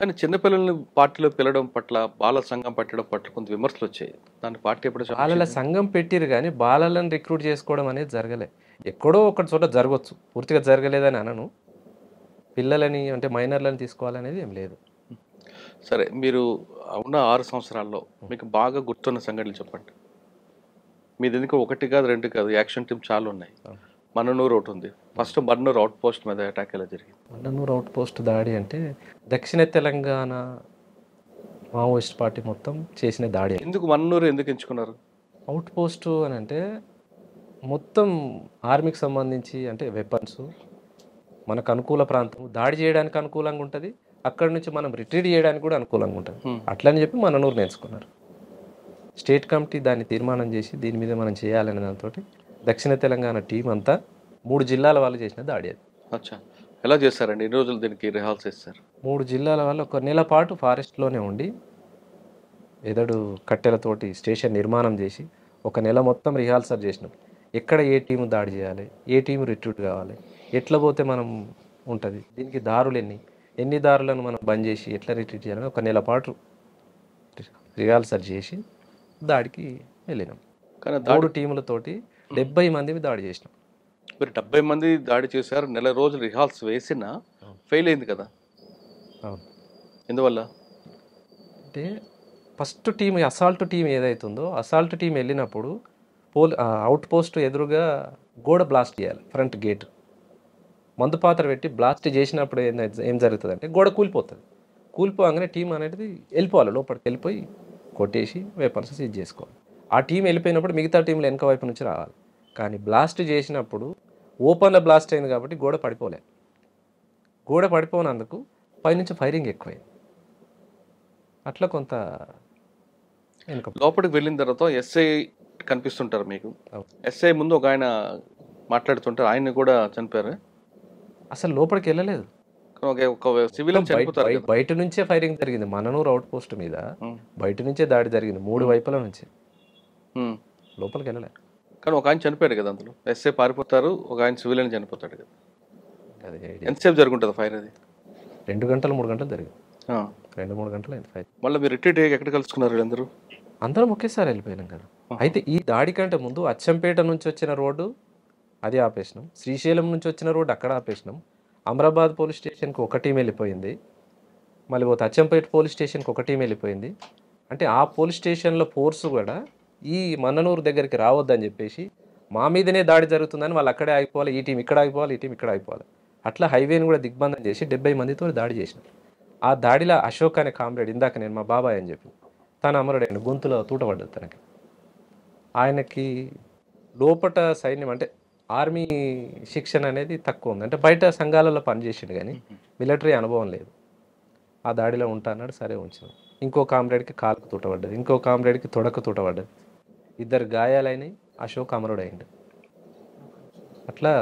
కానీ చిన్నపిల్లల్ని పార్టీలో పిలవడం పట్ల, బాల సంఘం పెట్టడం పట్ల కొంత విమర్శలొచ్చాయి. దాన్ని పార్టీ ఎప్పుడు బాలల సమీక్షించింది? సంఘం పెట్టిర్రు గానీ, బాలలను రిక్రూట్ చేసుకోవడం అనేది జరగలే. ఎక్కడో ఒక చోట జరగొచ్చు. పూర్తిగా జరగలేదని అనను. పిల్లలని అంటే మైనర్‌లని తీసుకోవాలనేది ఏం లేదు. సరే, మీరు ఉన్న 6 సంవత్సరాల్లో మీకు బాగా గుర్తున్న సంఘటనలు చెప్పండి. మీదెందుకో 1 కాదు, 2 కాదు, యాక్షన్ టీమ్ చాలా ఉన్నాయి. అవును. మన్ననూరు ఒకటుంది. ఫస్ట్ మన్ననూరు అవుట్ పోస్ట్ మీద అటాక్ ఎలా జరిగింది? మన్ననూరు అవుట్ పోస్ట్ దాడి అంటే, దక్షిణ తెలంగాణ మావోయిస్ట్ పార్టీ మొత్తం చేసిన దాడి అది. ఎందుకు మన్ననూరు ఎందుకు ఎంచుకున్నారు? అవుట్ పోస్టు అనంటే, మొత్తం ఆర్మీకి సంబంధించి అంటే వెపన్స్, మనకు అనుకూల ప్రాంతం, దాడి చేయడానికి అనుకూలంగా ఉంటది. అక్కడి నుంచి మనం రిట్రీట్ చేయడానికి కూడా అనుకూలంగా ఉంటది. హ్మ్. అట్లని చెప్పి మన్ననూరుని ఎంచుకున్నారు. స్టేట్ కమిటీ దాన్ని తీర్మానం చేసి, దీని మీద మనం చేయాలనే దాంతోటి దక్షిణ తెలంగాణ టీం అంతా 3 జిల్లాల వాళ్ళు చేసిన దాడి అది. అచ్చా. ఎలా చేశారండి? ఎన్ని రోజులు దీనికి రిహార్సల్ చేశారు? 3 జిల్లాల వాళ్ళు ఒక నెల పాటు ఫారెస్ట్‌లోనే ఉండి, ఎదడు కట్టెలతోటి స్టేషన్ నిర్మాణం చేసి, ఒక నెల మొత్తం రిహార్సల్ చేసినాం. ఎక్కడ ఏ టీము దాడి చేయాలి, ఏ టీము రిట్రీట్ కావాలి, ఎట్లా పోతే మనం ఉంటుంది, దీనికి దారులు ఎన్ని దారులను మనం బంద్ చేసి ఎట్లా రిట్రీట్ చేయాలని ఒక నెల పాటు రిహార్సల్ చేసి దాడికి వెళ్ళినాం. కానీ దాడి 3 టీములతోటి 70 మందిని దాడి చేసినాం. మీరు 70 మంది దాడి చేశారు. నెల రోజులు రిహార్సల్ వేసినా ఫెయిల్ అయింది కదా? అవును. ఎందువల్ల? అంటే ఫస్ట్ టీం అసాల్ట్ టీం ఏదైతుందో అసాల్ట్ టీం వెళ్ళినప్పుడు అవుట్ పోస్ట్ ఎదురుగా గోడ బ్లాస్ట్ చేయాలి. ఫ్రంట్ గేట్ మందు పాత్ర పెట్టి బ్లాస్ట్ చేసినప్పుడు ఏం జరుగుతుంది అంటే గోడ కూలిపోతుంది. కూలిపోగానే టీం అనేది వెళ్ళిపోవాలి, లోపలికి వెళ్ళిపోయి కొట్టేసి వెపన్స్ సీజ్ చేసుకోవాలి. ఆ టీం వెళ్ళిపోయినప్పుడు మిగతా టీంలు వెనక వైపు నుంచి రావాలి. కానీ బ్లాస్ట్ చేసినప్పుడు ఓపెన్లో బ్లాస్ట్ అయింది కాబట్టి గోడ పడిపోలే. గోడ పడిపోయినందుకు పైనుంచి ఫైరింగ్ ఎక్కువైంది. అట్లా కొంత వెనుక లోపలికి వెళ్ళిన తర్వాత ఎస్ఐ కనిపిస్తుంటారు మీకు. అవును. ఎస్ఐ ముందు ఒక ఆయన మాట్లాడుతుంటారు. ఆయన్ని కూడా చనిపోయారు. అసలు లోపలికి వెళ్ళలేదు. ఒక సివిలియన్ చనిపోతారు కదా? బయట నుంచే ఫైరింగ్ జరిగింది. మననూరు అవుట్ పోస్ట్ మీద ఉమ్. బయట నుంచే దాడి జరిగింది. 3 వైపుల నుంచి. ఉమ్. లోపలికి వెళ్ళలే. కానీ ఒక ఆయన చనిపోయాడు కదా అందులో. ఎస్ఐ పారిపోతారు, ఒక ఆయన సివిలియన్ చనిపోతాడు కదా. అది ఎంతసేపు జరుగుంటుంది ఫైర్ అది? 2 గంటలు 3 గంటలు జరిగింది. ఆ. 2-3 గంటలు అయింది ఫైర్. మళ్ళీ మీరు రిట్రీట్ అయ్యి ఎక్కడ కలుసుకున్నారు వీళ్ళందరూ? అందరం ఒకేసారి వెళ్ళిపోయినాం కదా. అయితే ఈ దాడి కంటే ముందు అచ్చంపేట నుంచి వచ్చిన రోడ్డు అది ఆపేసినాం. శ్రీశైలం నుంచి వచ్చిన రోడ్డు అక్కడ ఆపేసినాం. అమరాబాద్ పోలీస్ స్టేషన్కి ఒక టీం వెళ్ళిపోయింది. మళ్ళీ పోతే అచ్చంపేట పోలీస్ స్టేషన్కి ఒక టీం వెళ్ళిపోయింది. అంటే ఆ పోలీస్ స్టేషన్లో ఫోర్స్ కూడా ఈ మన్ననూరు దగ్గరికి రావద్దని చెప్పేసి మా మీదనే దాడి జరుగుతుందని వాళ్ళు అక్కడే ఆగిపోవాలి, ఈ టీం ఇక్కడ ఆగిపోవాలి, ఈ టీం ఇక్కడ ఆగిపోవాలి. అట్లా హైవేని కూడా దిగ్బంధం చేసి 70 మందితో దాడి చేసినాం. ఆ దాడిలో అశోక్ అనే కామ్రేడ్, ఇందాక నేను మా బాబాయ్ అని చెప్పి, తన అమరుడైన గొంతులో తూటపడ్డది తనకి. ఆయనకి లోపట సైన్యం అంటే ఆర్మీ శిక్షణ అనేది తక్కువ ఉంది. అంటే బయట సంఘాలలో పనిచేసిండు కానీ మిలిటరీ అనుభవం లేదు. ఆ దాడిలో ఉంటా అన్నాడు, సరే ఉంచినాం. ఇంకో కామ్రేడ్కి కాలుకు తూటపడ్డది, ఇంకో కామ్రేడ్కి తొడకు తూటపడ్డది. 2 గాయాలైనవి. అశోక్ అమరుడైండు. అట్లా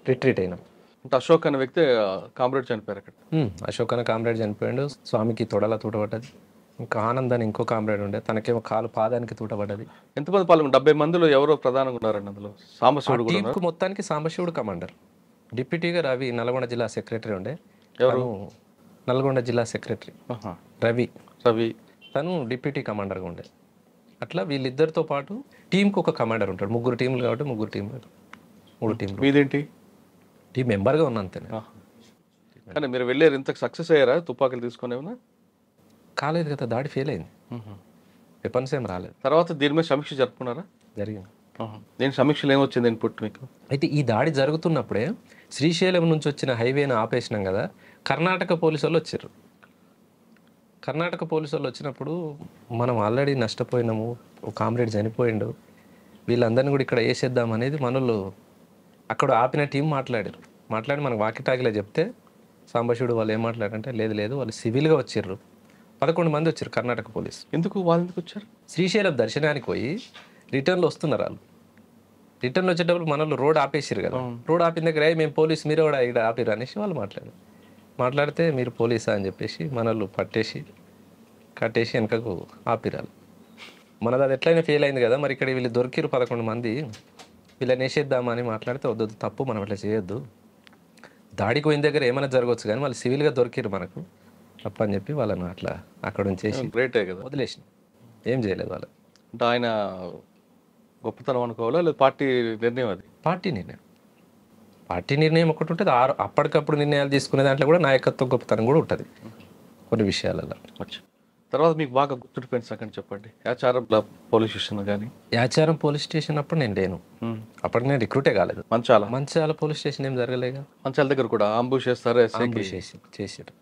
రిట్రీట్ అయినాం. అంటే అశోక్ అనే వ్యక్తి కామ్రేడ్ చనిపోయారు అక్కడ. అశోక్ అనే కామ్రేడ్ చనిపోయాడు. స్వామికి తొడల తూటపడ్డది. ఇంకా ఆనంద్ అని ఇంకో కామ్రేడ్ ఉండే, తనకేమో పాదానికి తూటపడ్డది. ఎంతమంది పాల్గొన్నారు? 70 మందిలో ఎవరో ప్రధానంగా ఉన్నారండి అందులో? సాంబశివుడు కూడా ఉన్నారు. టీంకు మొత్తానికి సాంబశివుడు కమాండర్. డిప్యూటీగా రవి నల్గొండ జిల్లా సెక్రటరీ ఉండే. ఎవరు? నల్గొండ జిల్లా సెక్రటరీ ఆహా. రవి. రవి. తను డిప్యూటీ కమాండర్గా ఉండే. అట్లా వీళ్ళిద్దరితో పాటు టీంకి ఒక కమాండర్ ఉంటాడు. 3 టీంలు కాబట్టి 3 టీంలు, 3 టీంలు. మీదేంటి? టీం మెంబర్గా ఉన్నా అంతే. ఆహా. కానీ మీరు వెళ్ళారు, ఇంతకు సక్సెస్ అయ్యారా? తుపాకులు తీసుకొని ఏమన్నా? కాలేదు కదా, దాడి ఫెయిల్ అయింది. వెపన్స్ ఏం రాలేదు. తర్వాత దీని మీద సమీక్ష జరుపుకున్నారా? జరిగింది. దీని సమీక్షలు ఏమొచ్చింది ఇన్పుట్ మీకు? అయితే ఈ దాడి జరుగుతున్నప్పుడే శ్రీశైలం నుంచి వచ్చిన హైవేని ఆపేసినాం కదా, కర్ణాటక పోలీసు వాళ్ళు వచ్చారు. కర్ణాటక పోలీసు వాళ్ళు వచ్చినప్పుడు మనం ఆల్రెడీ నష్టపోయినాము, ఒక కామ్రేడ్ చనిపోయిండు, వీళ్ళందరినీ కూడా ఇక్కడ వేసేద్దాం అనేది మనోళ్ళు అక్కడ ఆపిన టీం మాట్లాడి మనకు వాకిటాకిలా చెప్తే సాంబశివుడు వాళ్ళు ఏం మాట్లాడారంటే, లేదు వాళ్ళు సివిల్గా వచ్చిర్రు, 11 మంది వచ్చారు కర్ణాటక పోలీసు. ఎందుకు వాళ్ళు ఎందుకు వచ్చారు? శ్రీశైలం దర్శనానికి పోయి రిటర్న్లో వస్తున్నారు వాళ్ళు. రిటర్న్లో వచ్చేటప్పుడు మనోళ్ళు రోడ్ ఆపేసారు కదా. రోడ్ ఆపిన దగ్గర మేము పోలీసు, మీరు కూడా ఇక్కడ ఆపిరు అనేసి వాళ్ళు మాట్లాడితే మీరు పోలీసా అని చెప్పేసి మనోళ్ళు కట్టేసి వెనకకు ఆపిరాలు. మనది అది ఎట్లయినా ఫెయిల్ అయింది కదా, మరి ఇక్కడ వీళ్ళు దొరికిరు 11 మంది, వీళ్ళని వేసేద్దామని మాట్లాడితే వద్దు తప్పు, మనం అట్లా చేయొద్దు, దాడికి పోయిన దగ్గర ఏమైనా జరగవచ్చు కానీ వాళ్ళు సివిల్గా దొరికిరు మనకు, తప్పని చెప్పి వాళ్ళని అట్లా అక్కడ ఉంచేసి గ్రేటే కదా. వదిలేసిన, ఏం చేయలేదు వాళ్ళు. అంటే ఆయన గొప్పతనం అనుకోవాలా లేదా పార్టీ నిర్ణయం అది? పార్టీ నిర్ణయం ఒకటి ఉంటుంది, అప్పటికప్పుడు నిర్ణయాలు తీసుకునే దాంట్లో కూడా నాయకత్వ గొప్పతనం కూడా ఉంటుంది కొన్ని విషయాలలో. అచ్చా. తర్వాత మీకు బాగా గుర్తుండిపోయిన సంగతి చెప్పండి. యాచారం పోలీస్ స్టేషన్ కానీ. యాచారం పోలీస్ స్టేషన్ అప్పుడు నేను లేను, అప్పటికి నేను రిక్రూటే కాలేదు. మంచాల పోలీస్ స్టేషన్ ఏం జరగలేగా. మంచాల దగ్గర కూడా అంబుష్ చేస్తారు, చేసారు.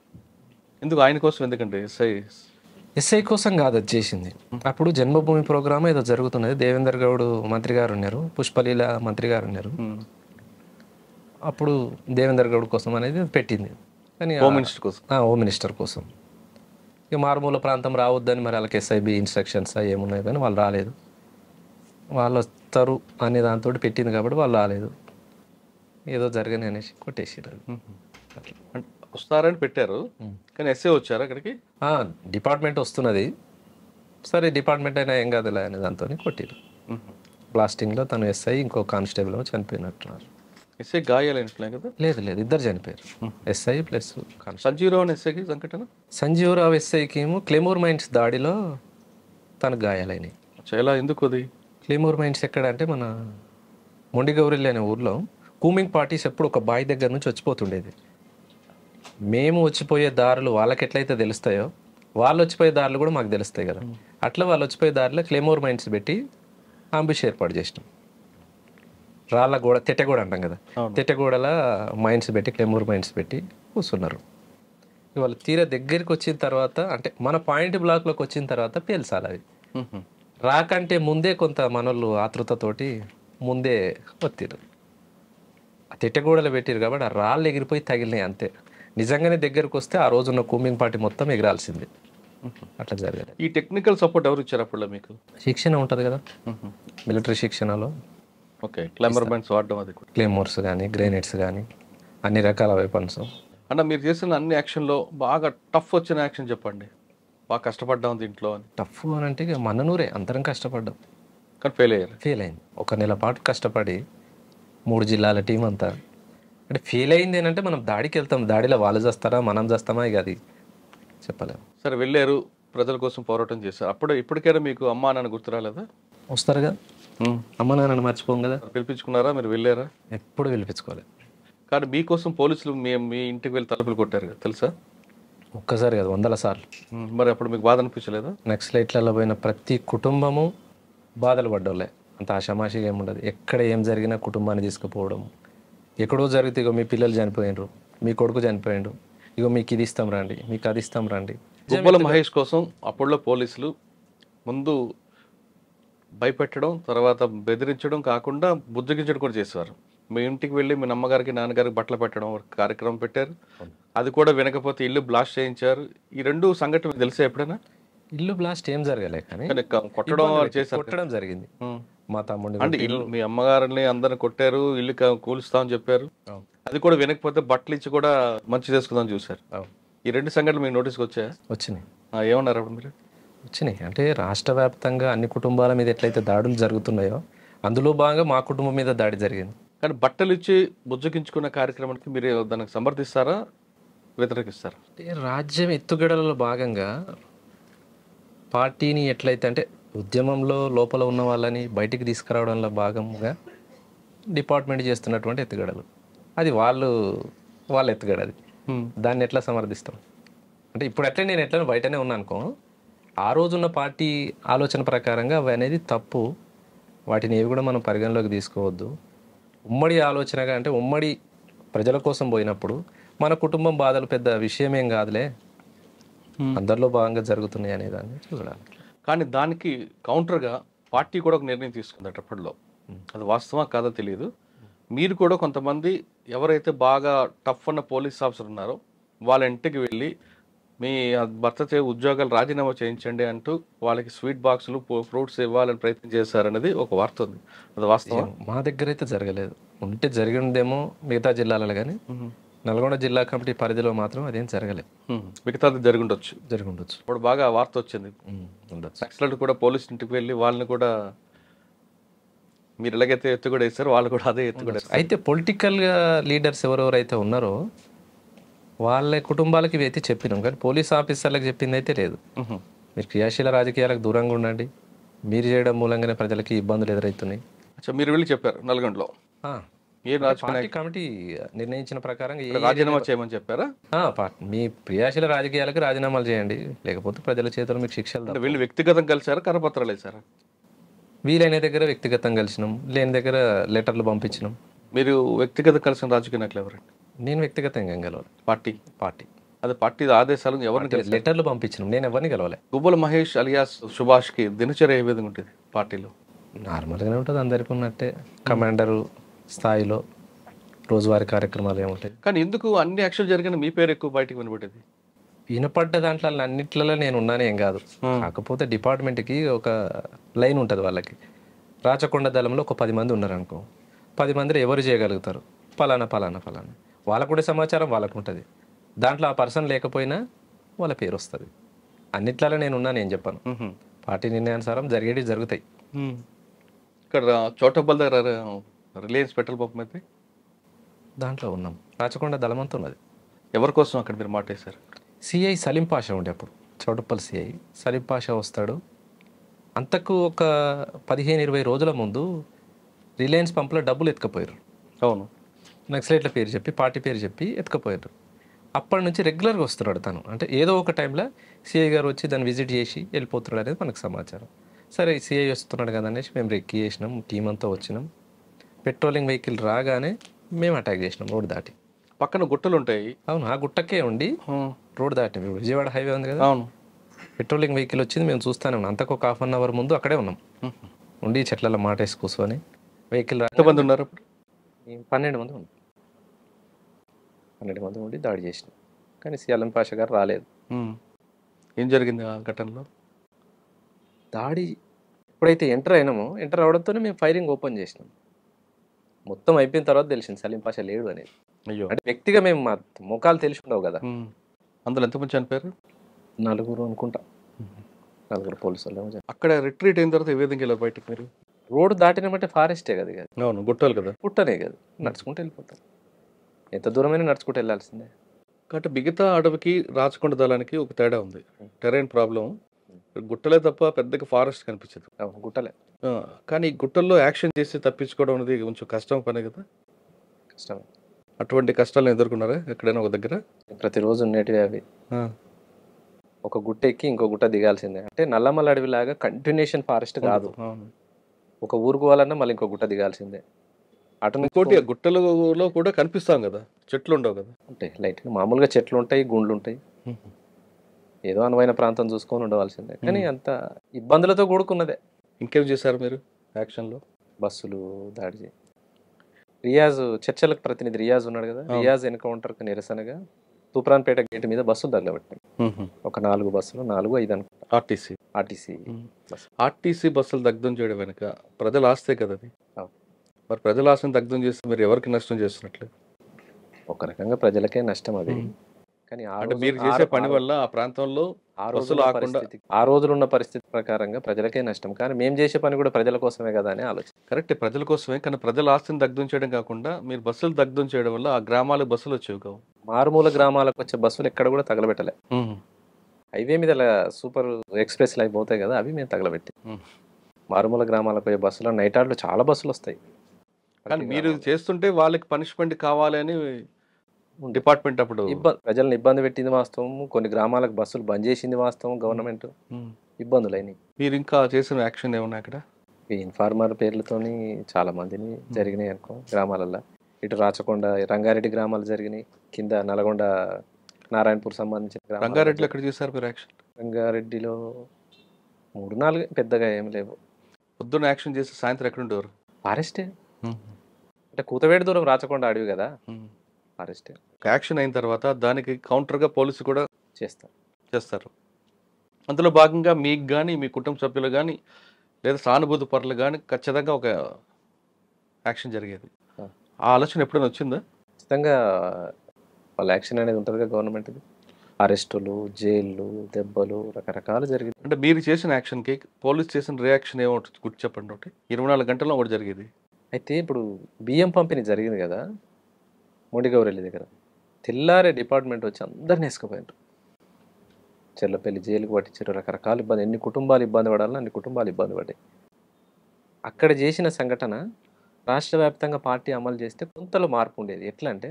ఎందుకు ఆయన కోసం? ఎందుకంటే ఎస్ఐ కోసం కాదు అది చేసింది. అప్పుడు జన్మభూమి ప్రోగ్రామ్ ఏదో జరుగుతున్నది, దేవేందర్ గౌడ్ మంత్రి గారు ఉన్నారు, పుష్పలీల మంత్రి గారు ఉన్నారు. అప్పుడు దేవేందర్ గౌడ్ కోసం అనేది పెట్టింది, కానీ హోమ్ మినిస్టర్ కోసం. ఇక మారుమూల ప్రాంతం రావద్దని మరి వాళ్ళకి ఎస్ఐబి ఇన్స్ట్రక్షన్స్ ఏమున్నాయి, కానీ వాళ్ళు రాలేదు. వాళ్ళు వస్తారు అనే దాంతో పెట్టింది కాబట్టి వాళ్ళు రాలేదు, ఏదో జరగని అనేసి కొట్టేసారు. వస్తారని పెట్టారు, కానీ ఎస్ఐ వచ్చారు అక్కడికి. డిపార్ట్మెంట్ వస్తున్నది, సరే డిపార్ట్మెంట్ అయినా ఏం కాదులే అనే దాంతో కొట్టిరు. బ్లాస్టింగ్లో తను ఎస్ఐ ఇంకో కానిస్టేబుల్ చనిపోయినట్టున్నారు. ఎస్ఐ గాయాలైనట్లే కదా? లేదు, ఇద్దరు చనిపోయారు, ఎస్ఐ ప్లస్ సంజీవరావు ఎస్ఐకి సంఘటన. సంజీవరావు ఎస్ఐకి ఏమో క్లెమోర్ మైన్స్ దాడిలో తనకు గాయాలైనవి. ఎలా, ఎందుకు అది? క్లెమోర్ మైన్స్ ఎక్కడ అంటే మన మొండిగౌరిల్లి అనే ఊర్లో కూమింగ్ పార్టీస్ ఎప్పుడు ఒక బాయ్ దగ్గర నుంచి వచ్చిపోతుండేది. మేము వచ్చిపోయే దారులు వాళ్ళకి ఎట్లయితే తెలుస్తాయో వాళ్ళు వచ్చిపోయే దారులు కూడా మాకు తెలుస్తాయి కదా. అట్లా వాళ్ళు వచ్చిపోయే దారిలో క్లెమోర్ మైన్స్ పెట్టి అంబుష్ ఏర్పాటు చేసినాం. రాళ్ళ గోడ, తెట్టెగూడ అంటాం కదా, తెట్టెగూడల మైన్స్ పెట్టి క్లెమోర్ మైన్స్ పెట్టి కూర్చున్నారు. వాళ్ళు తీరా దగ్గరికి వచ్చిన తర్వాత, అంటే మన పాయింట్ బ్లాక్లోకి వచ్చిన తర్వాత పేల్చాలి అవి. రాకంటే ముందే కొంత మనోళ్ళు ఆతృతతోటి ముందే ఒత్తిరు, ఆ తెట్టెగూడలు పెట్టారు కాబట్టి ఆ రాళ్ళు ఎగిరిపోయి తగిలినాయి అంతే. నిజంగానే దగ్గరకు వస్తే ఆ రోజున్న కూమింగ్ పార్టీ మొత్తం ఎగరాల్సింది. అట్లా జరగదు. ఈ టెక్నికల్ సపోర్ట్ ఎవరు ఇచ్చారు అప్పుడు మీకు? శిక్షణ ఉంటుంది కదా, మిలిటరీ శిక్షణలో. ఓకే, క్లెమర్మెంట్స్ వాడడం, అది క్లెమోర్స్ కానీ గ్రెనేడ్స్ కానీ అన్ని రకాల వెపన్స్. అన్న మీరు చేసిన అన్ని యాక్షన్లో బాగా టఫ్ వచ్చిన యాక్షన్ చెప్పండి. బాగా కష్టపడ్డాం దీంట్లో అని. టఫ్ అని అంటే ఇక మననూరే అందరం కష్టపడ్డాం, కానీ ఫెయిల్ అయింది. 1 నెల పాటు కష్టపడి 3 జిల్లాల టీం అంతా. అంటే ఫెయిల్ అయింది ఏంటంటే మనం దాడికి వెళ్తాం, దాడిలో వాళ్ళు చేస్తారా మనం చేస్తామా ఇక అది చెప్పలేము. సరే, వెళ్ళారు, ప్రజల కోసం పోరాటం చేశారు. ఇప్పటికైనా మీకు అమ్మా నాన్న గుర్తు రాలేదా? వస్తారుగా, అమ్మ నాన్నని మర్చిపోం కదా. పిలిపించుకున్నారా మీరు? వెళ్ళారా? ఎప్పుడు పిలిపించుకోలేదు. కానీ మీకోసం పోలీసులు మీ ఇంటికి వెళ్ళి తలుపులు కొట్టారు కదా, తెలుసా? ఒక్కసారి కదా, 100 సార్లు. మరి అప్పుడు మీకు బాధ అనిపించలేదా? నక్సలైట్లలో పోయిన ప్రతి కుటుంబము బాధలు పడ్డోళ్ళే, అంత ఆషామాషిగా ఏముండదు. ఎక్కడ ఏం జరిగినా కుటుంబాన్ని తీసుకుపోవడం. ఎక్కడో జరిగితే ఇగో మీ పిల్లలు చనిపోయినరు, మీ కొడుకు చనిపోయిండు, ఇగో మీకు ఇది ఇస్తాం రండి, మీకు అది ఇస్తాం రండి. గుబ్బల మహేష్ కోసం అప్పుడులో పోలీసులు ముందు భయపెట్టడం, తర్వాత బెదిరించడం కాకుండా బుజ్జగించడం కూడా చేసేవారు. మీ ఇంటికి వెళ్ళి మీ అమ్మగారికి నాన్నగారికి బట్టలు పెట్టడం కార్యక్రమం పెట్టారు. అది కూడా వినకపోతే ఇల్లు బ్లాస్ట్ చేయించారు. ఈ 2 సంఘటనలు మీకు తెలిసే ఎప్పుడైనా? ఇల్లు బ్లాస్ట్ ఏం జరగలే, కానీ కొట్టడం జరిగింది. మా తమ్ముడిని అంటే మీ అమ్మగారిని అందరిని కొట్టారు, ఇల్లు కూలుస్తామని చెప్పారు. అది కూడా వినకపోతే బట్టలు ఇచ్చి కూడా మంచి చేసుకుందాం చూసారు. ఈ 2 సంఘటనలు మీకు నోటీస్కి వచ్చినాయి. ఏమన్నారు అప్పుడు మీరు? వచ్చినాయి అంటే రాష్ట్ర వ్యాప్తంగా అన్ని కుటుంబాల మీద ఎట్లయితే దాడులు జరుగుతున్నాయో అందులో భాగంగా మా కుటుంబం మీద దాడి జరిగింది. కానీ బట్టలు ఇచ్చి బుజ్జగించుకున్న కార్యక్రమానికి మీరు దానికి సమర్థిస్తారా, వ్యతిరేకిస్తారా? రాజ్యం ఎత్తుగడలలో భాగంగా పార్టీని ఎట్లయితే అంటే ఉద్యమంలో లోపల ఉన్న వాళ్ళని బయటికి తీసుకురావడంలో భాగంగా డిపార్ట్మెంట్ చేస్తున్నటువంటి ఎత్తుగడలు, అది వాళ్ళ ఎత్తుగడది. దాన్ని ఎట్లా సమర్థిస్తాం అంటే ఇప్పుడు ఎట్లా నేను ఎట్లా బయటనే ఉన్నా అనుకో, ఆ రోజున్న పార్టీ ఆలోచన ప్రకారంగా అవి అనేది తప్పు, వాటిని ఏవి కూడా మనం పరిగణలోకి తీసుకోవద్దు. ఉమ్మడి ఆలోచనగా అంటే ఉమ్మడి ప్రజల కోసం పోయినప్పుడు మన కుటుంబం బాధలు పెద్ద విషయమేం కాదులే, అందరిలో భాగంగా జరుగుతున్నాయి అనే దాన్ని చూడాలి. కానీ దానికి కౌంటర్గా పార్టీ కూడా ఒక నిర్ణయం తీసుకుంది అప్పట్లో. అది వాస్తవా కాదో తెలియదు. మీరు కూడా కొంతమంది ఎవరైతే బాగా టఫ్ ఉన్న పోలీస్ ఆఫీసర్ ఉన్నారో వాళ్ళ ఇంటికి వెళ్ళి మీ భర్త ఉద్యోగాలు రాజీనామా చేయించండి అంటూ వాళ్ళకి స్వీట్ బాక్సులు ఫ్రూట్స్ ఇవ్వాలని ప్రయత్నం చేశారనేది ఒక వార్త ఉంది. అది వాస్తవం? మా దగ్గర అయితే జరగలేదు, ఉంటే జరిగి ఉందేమో మిగతా జిల్లాలలో, కానీ నల్గొండ జిల్లా కమిటీ పరిధిలో మాత్రం అదేం జరగలేదు. మిగతాది జరిగి ఉండొచ్చు. ఇప్పుడు బాగా వార్త వచ్చింది, నక్సలైట్ కూడా పోలీస్ ఇంటికి వెళ్ళి వాళ్ళని కూడా మీరు ఎలాగైతే ఎత్తు కూడా వేస్తారు వాళ్ళు కూడా అదే ఎత్తు కూడా. అయితే పొలిటికల్గా లీడర్స్ ఎవరెవరైతే ఉన్నారో వాళ్ళ కుటుంబాలకి ఇవి అయితే చెప్పినాం, కానీ పోలీస్ ఆఫీసర్లకు చెప్పింది అయితే లేదు. మ్మ్. మీరు క్రియాశీల రాజకీయాలకు దూరంగా ఉండండి, మీరు చేయడం మూలంగానే ప్రజలకి ఇబ్బందులు ఎదురవుతున్నాయి. అచ్చా, మీరు వెళ్ళి చెప్పారు నల్గొండలో ఆ, ఏ అంటే రాజకీయ పార్టీ కమిటీ నిర్ణయించిన ప్రకారంగా రాజీనామా చేయమని చెప్పారా? మీ క్రియాశీల రాజకీయాలకు రాజీనామాలు చేయండి, లేకపోతే ప్రజల చేతుల్లో మీకు శిక్షలు అంటే తప్పవు. వీళ్ళు వ్యక్తిగతం కలిసారా, కరపత్రాలు వేసారా? వీలైన దగ్గర వ్యక్తిగతంగా కలిసినాం, లేని దగ్గర లెటర్లు పంపించినాం. మీరు వ్యక్తిగత కలిసిన రాజకీయ నాయకులు ఎవరండి? నేను వ్యక్తిగతంగా ఏం గెలవాలి. పార్టీ అది పార్టీ ఆదేశాలు ఎవరిని కలిసి లెటర్లు పంపించినాం, నేను ఎవరిని గెలవలే. గుబ్బల మహేష్ అలియాస్ సుభాష్కి దినచర్య ఏ విధంగా ఉంటుంది పార్టీలో? నార్మల్గానే ఉంటుంది, అందరికీ ఉన్నట్టే. కమాండరు స్థాయిలో రోజువారీ కార్యక్రమాలు ఏముంటాయి. కానీ ఎందుకు అన్ని యాక్షన్ జరిగిన మీ పేరు ఎక్కువ బయటకు వినబడేది? వినపడ్డ దాంట్లో అన్నిట్లలో నేను ఉన్నానే ఏం కాదు. కాకపోతే డిపార్ట్మెంట్కి ఒక లైన్ ఉంటుంది వాళ్ళకి. రాచకొండ దళంలో ఒక 10 మంది ఉన్నారు అనుకో, 10 మందిలో ఎవరు చేయగలుగుతారు, ఫలానా ఫలానా ఫలానా. వాళ్ళకు కూడా సమాచారం వాళ్ళకు ఉంటుంది, దాంట్లో ఆ పర్సన్ లేకపోయినా వాళ్ళ పేరు వస్తుంది. అన్నిట్లలో నేను ఉన్నాను ఏం చెప్పాను. మ్మ్. పార్టీ నిర్ణయానుసారం జరిగేవి జరుగుతాయి. ఇక్కడ చోటప్పల్ దగ్గర రిలయన్స్ పెట్రోల్ పంప్ అయితే దాంట్లో ఉన్నాం. రాచకొండ దళం అంతా ఉన్నది. ఎవరి కోసం అక్కడ మీరు మాటేశారు? సిఐ సలీం పాషా ఉండే అప్పుడు, చౌటప్పల్ సిఐ సలీం పాషా వస్తాడు. అంతకు ఒక 15-20 రోజుల ముందు రిలయన్స్ పంపులో డబ్బులు ఎత్తుకపోయారు. అవును. నక్సలైట్ల పేరు చెప్పి, పార్టీ పేరు చెప్పి ఎత్తుకపోయారు. అప్పటి నుంచి రెగ్యులర్గా వస్తున్నాడు తను. అంటే ఏదో ఒక టైంలో సిఐ గారు వచ్చి దాన్ని విజిట్ చేసి వెళ్ళిపోతున్నాడు అనేది మనకు సమాచారం. సరే సిఐ వస్తున్నాడు కదా అనేసి మేము రెక్కి చేసినాం, టీం అంతా వచ్చినాం. పెట్రోలింగ్ వెహికల్ రాగానే మేము అటాక్ చేసినాం రోడ్ దాటి. పక్కన గుట్టలు ఉంటాయి. అవును, ఆ గుట్టకే ఉండి రోడ్ దాటి. ఇప్పుడు విజయవాడ హైవే ఉంది కదా, అవును. పెట్రోలింగ్ వెహికల్ వచ్చింది, మేము చూస్తానే ఉన్నాం. అంతకు ఒక 1/2 అవర్ ముందు అక్కడే ఉన్నాం, ఉండి చెట్లలో మాటేసి కూర్చొని. వెహికల్ ఎంతమంది ఉన్నారు అప్పుడు? 12 మంది ఉన్నాం. 12 మంది ఉండి దాడి చేసినాం, కానీ సలీం పాషా గారు రాలేదు. ఏం జరిగింది ఆ ఘటనలో? దాడి ఎప్పుడైతే ఎంటర్ అయినామో, ఎంటర్ అవడంతోనే మేము ఫైరింగ్ ఓపెన్ చేసినాం. మొత్తం అయిపోయిన తర్వాత తెలిసింది సలీం పాషా లేడు అనేది. అయ్యో. అంటే వ్యక్తిగా మేము మా ముఖాలు తెలిసి ఉండవు కదా. అందులో ఎంతమంది చనిపోయారు? 4 అనుకుంటా, 4 పోలీసు వాళ్ళు. అక్కడ రిట్రీట్ అయిన తర్వాత ఏ విధంగా వెళ్ళారు బయటకు మీరు? రోడ్డు దాటినామంటే ఫారెస్టే కదా, ఇక అవును, గుట్టాలు కదా, పుట్టనే కదా, నడుచుకుంటూ వెళ్ళిపోతాం. ఎంత దూరమైనా నడుచుకుంటూ వెళ్ళాల్సిందే. కాబట్టి మిగతా అడవికి రాచకొండ దళానికి ఒక తేడా ఉంది. Terrain problem. గుట్టలే తప్ప పెద్దగా ఫారెస్ట్ కనిపించదు. అవును, గుట్టలే. కానీ ఈ గుట్టల్లో యాక్షన్ చేసి తప్పించుకోవడం అనేది కొంచెం కష్టం పనే కదా. కష్టమే. అటువంటి కష్టాలను ఎదుర్కొన్నారా ఎక్కడైనా ఒక దగ్గర? ప్రతిరోజు ఉండేటివి అవి. ఒక గుట్ట ఎక్కి ఇంకో గుట్ట దిగాల్సిందే. అంటే నల్లమల్ల అడవిలాగా కంటిన్యూషన్ ఫారెస్ట్ కాదు. ఒక ఊరుకు పోవాలన్నా మళ్ళీ ఇంకో గుట్ట దిగాల్సిందే. అటు ఇంకోటి ఆ గుట్టలలో కూడా కనిపిస్తాం కదా, చెట్లు ఉండవు కదా. ఉంటాయి, లైట్గా మామూలుగా చెట్లు ఉంటాయి, గుండ్లు ఉంటాయి. ఏదో అనువైన ప్రాంతం చూసుకొని ఉండవలసిందే. కానీ అంత ఇబ్బందులతో కూడుకున్నదే. ఇంకేం చేశారు మీరు యాక్షన్లో? బస్సులు దాడి చేయి. రియాజ్ చర్చలకు ప్రతినిధి రియాజ్ ఉన్నాడు కదా, రియాజ్ ఎన్కౌంటర్కి నిరసనగా తూప్రాన్పేట గేట్ మీద బస్సులు తగలబెట్టాయి. ఒక 4 బస్సులు, 4-5 అనుకుంటా. ఆర్టీసీ బస్సులు దగ్ధం చేయడం వెనుక ప్రజల ఆస్తే కదా అది. మరి ప్రజల ఆశను దగ్ధం చేస్తే మీరు ఎవరికి నష్టం చేస్తున్నట్లు? ఒక రకంగా ప్రజలకే నష్టం అది. కానీ మీరు చేసే పని వల్ల ఆ ప్రాంతంలో ఆ రోజులు ఉన్న పరిస్థితి ప్రకారంగా ప్రజలకే నష్టం. కానీ మేము చేసే పని కూడా ప్రజల కోసమే కదా అని ఆలోచన. కరెక్ట్, ప్రజల కోసమే. కానీ ప్రజల ఆస్తిని దగ్ధం చేయడం కాకుండా మీరు బస్సులు దగ్ధం చేయడం వల్ల ఆ గ్రామాలకు బస్సులు వచ్చేవి కావు. మారుమూల గ్రామాలకు వచ్చే బస్సులు ఎక్కడ కూడా తగలబెట్టలే. హైవే మీద సూపర్ ఎక్స్ప్రెస్ లైవ్ పోతాయి కదా, అవి మేము తగలబెట్టి. మారుమూల గ్రామాలకు పోయే బస్సులు నైట్ ఆర్డర్లు చాలా బస్సులు వస్తాయి. కానీ మీరు చేస్తుంటే వాళ్ళకి పనిష్మెంట్ కావాలి అని డిపార్ట్మెంట్ అప్పుడు ప్రజలను ఇబ్బంది పెట్టింది వాస్తవం. కొన్ని గ్రామాలకు బస్సులు బంద్ చేసింది వాస్తవం. గవర్నమెంట్ ఇబ్బందులు అయినాయి. మీరు ఇంకా చేసిన యాక్షన్ ఏమన్నా అక్కడ? ఈ ఇన్ఫార్మర్ పేర్లతోని చాలా మందిని జరిగినాయి అనుకో గ్రామాలలో. ఇటు రాచకొండ, రంగారెడ్డి గ్రామాలు జరిగినాయి. కింద నల్గొండ, నారాయణపూర్ సంబంధించిన. రంగారెడ్డిలో ఎక్కడ చేశారు మీరు యాక్షన్? రంగారెడ్డిలో 3-4 పెద్దగా ఏమి లేవు. పొద్దున్న యాక్షన్ చేసి సాయంత్రం ఎక్కడ ఉండేవారు? ఫారెస్టే. అంటే కూతవేడి దూరం రాచకొండ అడవి కదా, ఫారెస్టే. యాక్షన్ అయిన తర్వాత దానికి కౌంటర్గా పోలీసు కూడా చేస్తారు. అందులో భాగంగా మీకు కానీ మీ కుటుంబ సభ్యులు కానీ లేదా సానుభూతి పరులు కానీ ఖచ్చితంగా ఒక యాక్షన్ జరిగేది. ఆ ఆలోచన ఎప్పుడైనా వచ్చిందా? ఖచ్చితంగా వాళ్ళ యాక్షన్ అనేది ఉంటుంది కదా గవర్నమెంట్ది. అరెస్టులు, జైళ్ళు, దెబ్బలు, రకరకాలు జరిగింది. అంటే మీరు చేసిన యాక్షన్కి పోలీస్ చేసిన రియాక్షన్ ఏమో గుర్తు చెప్పండి. ఒకటి 24 గంటల్లో ఒకటి జరిగేది. అయితే ఇప్పుడు బియ్యం పంపిణీ జరిగింది కదా మొండిగౌరెల్లి దగ్గర, తెల్లారే డిపార్ట్మెంట్ వచ్చి అందరిని వేసుకుపోయారు. చెర్లపల్లి జైలుకు పట్టించారు. రకరకాల ఇబ్బంది, ఎన్ని కుటుంబాలు ఇబ్బంది పడాలని అన్ని కుటుంబాలు ఇబ్బంది పడ్డాయి. అక్కడ చేసిన సంఘటన రాష్ట్ర వ్యాప్తంగా పార్టీ అమలు చేస్తే కొంతలో మార్పు ఉండేది. ఎట్లా అంటే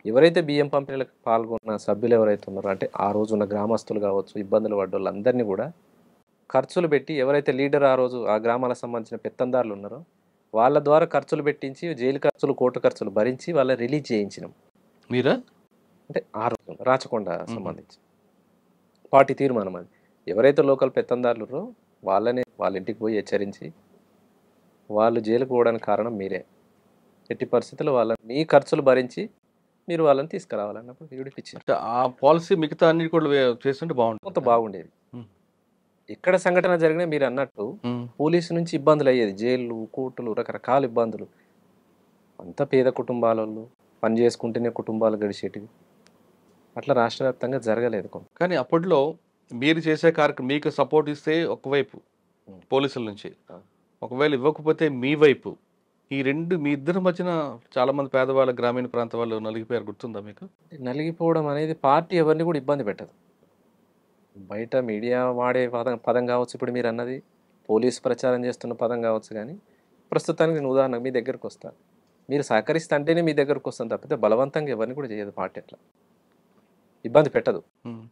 ఎవరైతే బియ్యం పంపిణీలకు పాల్గొన్న సభ్యులు ఎవరైతే ఉన్నారో, అంటే ఆ రోజు ఉన్న గ్రామస్తులు కావచ్చు, ఇబ్బందులు పడ్డ వాళ్ళందరినీ కూడా ఖర్చులు పెట్టి, ఎవరైతే లీడర్ ఆ రోజు ఆ గ్రామాలకు సంబంధించిన పెత్తందారులు ఉన్నారో వాళ్ళ ద్వారా ఖర్చులు పెట్టించి, జైలు ఖర్చులు, కోర్టు ఖర్చులు భరించి వాళ్ళ రిలీజ్ చేయించినాం. మీరా? అంటే ఆ రోజు రాచకొండ సంబంధించి పార్టీ తీర్మానం అది. ఎవరైతే లోకల్ పెత్తందారులు ఉన్నారో వాళ్ళని వాళ్ళ ఇంటికి పోయి హెచ్చరించి, వాళ్ళు జైలుకు పోవడానికి కారణం మీరే, ఎట్టి పరిస్థితుల్లో వాళ్ళని మీ ఖర్చులు భరించి మీరు వాళ్ళని తీసుకురావాలన్నప్పుడు విడిపించారు. అంటే ఆ పాలసీ మిగతా అన్ని కూడా చేస్తుంటే కొంత బాగుంటుంది. బాగుండేది. ఉమ్. ఎక్కడ సంఘటన జరిగినా మీరు అన్నట్టు ఉమ్. పోలీసు నుంచి ఇబ్బందులు అయ్యేది, జైళ్ళు, కోర్టులు, రకరకాల ఇబ్బందులు. అంత పేద కుటుంబాలలో పని చేసుకుంటేనే కుటుంబాలు గడిచేటివి. అట్లా రాష్ట్ర వ్యాప్తంగా జరగలేదు కొంత. కానీ అప్పట్లో మీరు చేసే కార్యక్రమం మీకు సపోర్ట్ ఇస్తే ఒకవైపు ఉమ్. పోలీసుల నుంచి, ఆ. ఒకవేళ ఇవ్వకపోతే మీ వైపు, ఈ రెండు మీ ఇద్దరి మధ్యన చాలా మంది పేదవాళ్ళ గ్రామీణ ప్రాంత వాళ్ళు నలిగిపోయారు. గుర్తుందా మీకు? నలిగిపోవడం అనేది పార్టీ ఎవరిని కూడా ఇబ్బంది పెట్టదు. బయట మీడియా వాడే పదం పదం కావచ్చు, ఇప్పుడు మీరు అన్నది పోలీసు ప్రచారం చేస్తున్న పదం కావచ్చు, కానీ ప్రస్తుతానికి నేను ఉదాహరణకు మీ దగ్గరకు వస్తాను, మీరు సహకరిస్తే అంటేనే మీ దగ్గరకు వస్తాను తప్పితే బలవంతంగా ఎవరిని కూడా చేయదు పార్టీ. అట్లా ఇబ్బంది పెట్టదు. ఉమ్.